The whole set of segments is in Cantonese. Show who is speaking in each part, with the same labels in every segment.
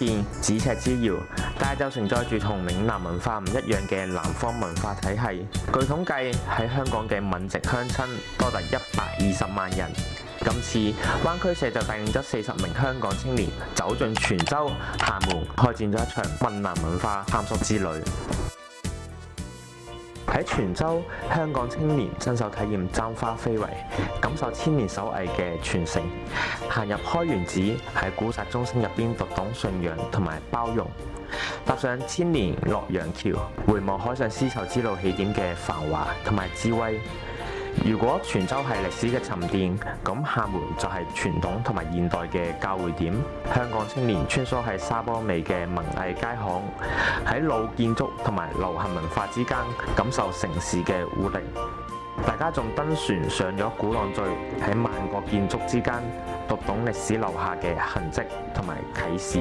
Speaker 1: 建、咫尺之遙，但就承載住同嶺南文化唔一樣嘅南方文化體系。據統計，喺香港嘅閩籍鄉親多達120萬人。今次灣區社就帶領咗40名香港青年走進泉州、廈門，開展咗一場閩南文化探索之旅。喺泉州，香港青年親手體驗簪花非遺，感受千年手藝嘅傳承。行入開元寺，喺古剎鐘聲入邊讀懂信仰同埋包容。踏上千年洛陽橋，回望海上絲綢之路起點嘅繁華同埋智慧。如果泉州係歷史嘅沉澱，咁廈門就係傳統同埋現代嘅交匯點。香港青年穿梭喺沙坡尾嘅文藝街巷，喺老建築同埋流行文化之間，感受城市嘅活力。大家仲登船上咗鼓浪嶼，喺萬國建築之間，讀懂歷史留下嘅痕跡同埋啟示。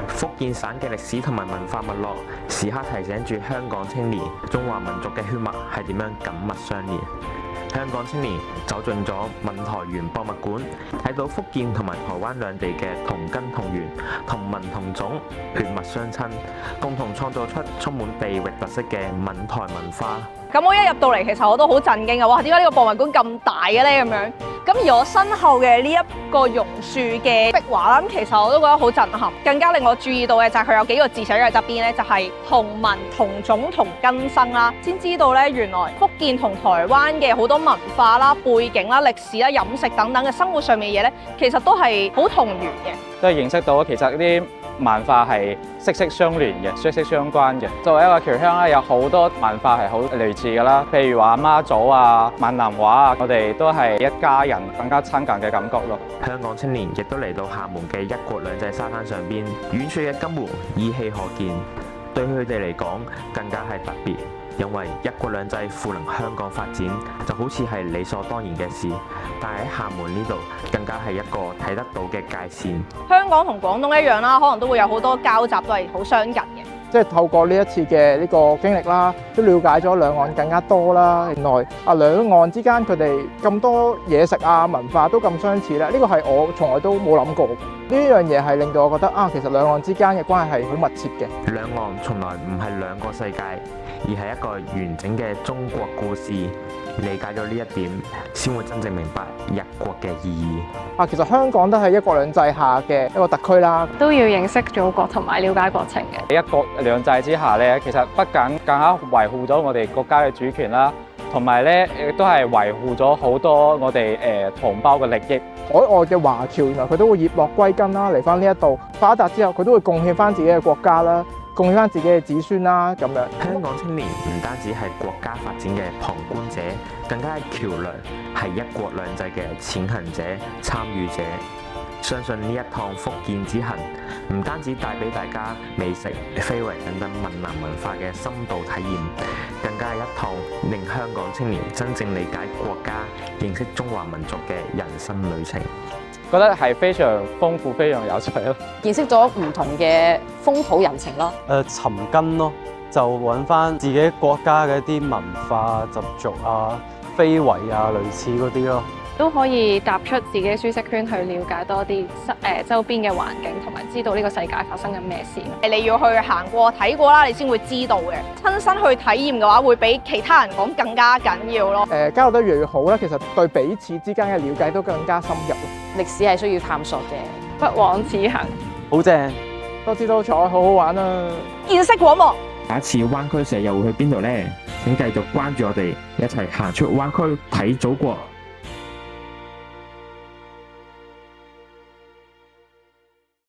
Speaker 1: 福建省嘅歷史同埋文化脈絡，時刻提醒住香港青年，中華民族嘅血脈係點樣緊密相連。香港青年走進咗閩台園博物館，睇到福建同埋台灣兩地嘅同根同源、同文同種、血脈相親，共同創造出充滿地域特色嘅閩台文化。
Speaker 2: 咁我一入到嚟，其實我都好震驚啊！哇，點解呢個博物館咁大嘅咧？咁樣，咁而我身後嘅呢一個榕樹嘅壁畫啦，咁其實我都覺得好震撼。更加令我注意到嘅就係佢有幾個字寫咗喺側邊咧，就係同文同種同根生啦。先知道咧，原來福建同台灣嘅好多文化啦、背景啦、歷史啦、飲食等等嘅生活上面嘅嘢咧，其實都係好同源嘅。
Speaker 3: 都係認識到其實呢啲文化係息息相連嘅、息息相關嘅。作為一個僑鄉咧，有好多文化係好類似㗎啦，譬如話媽祖啊、閩南話啊，我哋都係一家人，更加親近嘅感覺咯。
Speaker 1: 香港青年亦都嚟到廈門嘅一國兩制沙灘上邊，遠處嘅金湖依稀可見，對佢哋嚟講更加係特別。因為一國兩制賦能香港發展，就好似係理所當然嘅事，但係喺廈門呢度更加係一個睇得到嘅界線。
Speaker 2: 香港同廣東一樣啦，可能都會有好多交集，都係好相近嘅。
Speaker 4: 即係透過呢一次嘅呢個經歷啦，都了解咗兩岸更加多啦。原來兩岸之間佢哋咁多嘢食啊、文化都咁相似咧，呢個係我從來都冇諗過。呢樣嘢係令到我覺得其實兩岸之間嘅關係係好密切嘅。
Speaker 1: 兩岸從來唔係兩個世界，而係一個完整嘅中國故事。理解咗呢一點，先會真正明白一國嘅意義。
Speaker 4: 其實香港都係一國兩制下嘅一個特區啦，
Speaker 5: 都要認識祖國同埋了解國情嘅。
Speaker 3: 一國兩制之下咧，其實不僅更加維護咗我哋國家嘅主權啦，同埋咧亦都係維護咗好多我哋同胞嘅利益。
Speaker 4: 海外嘅華僑原來佢都會葉落歸根啦，嚟翻呢一度發達之後，佢都會貢獻翻自己嘅國家啦，貢獻翻自己嘅子孫啦，咁樣。
Speaker 1: 香港青年唔單止係國家發展嘅旁觀者，更加係橋梁，係一國兩制嘅踐行者、參與者。相信呢一趟福建之行，唔單止帶俾大家美食、非遺等等閩南文化嘅深度體驗，更加係一趟令香港青年真正理解國家、認識中華民族嘅人生旅程。
Speaker 3: 覺得係非常豐富、非常有趣咯。
Speaker 6: 認識咗唔同嘅風土人情咯。
Speaker 7: 尋根咯，就揾翻自己國家嘅一啲文化習俗啊、非遺啊，類似嗰啲咯。
Speaker 5: 都可以踏出自己舒適圈去了解多啲周邊嘅環境，同埋知道呢個世界發生緊咩事。
Speaker 2: 你要去行過睇過啦，你先會知道嘅。親身去體驗嘅話，會比其他人講更加緊要咯。
Speaker 4: 交流得越嚟越好啦，其實對彼此之間嘅了解都更加深入。
Speaker 6: 歷史係需要探索嘅，
Speaker 5: 不枉此行。
Speaker 7: 好正，
Speaker 4: 多姿多彩，好好玩啊！
Speaker 2: 見識廣博。
Speaker 1: 下一次灣區社又會去邊度呢？請繼續關注我哋，一齊行出灣區睇祖國。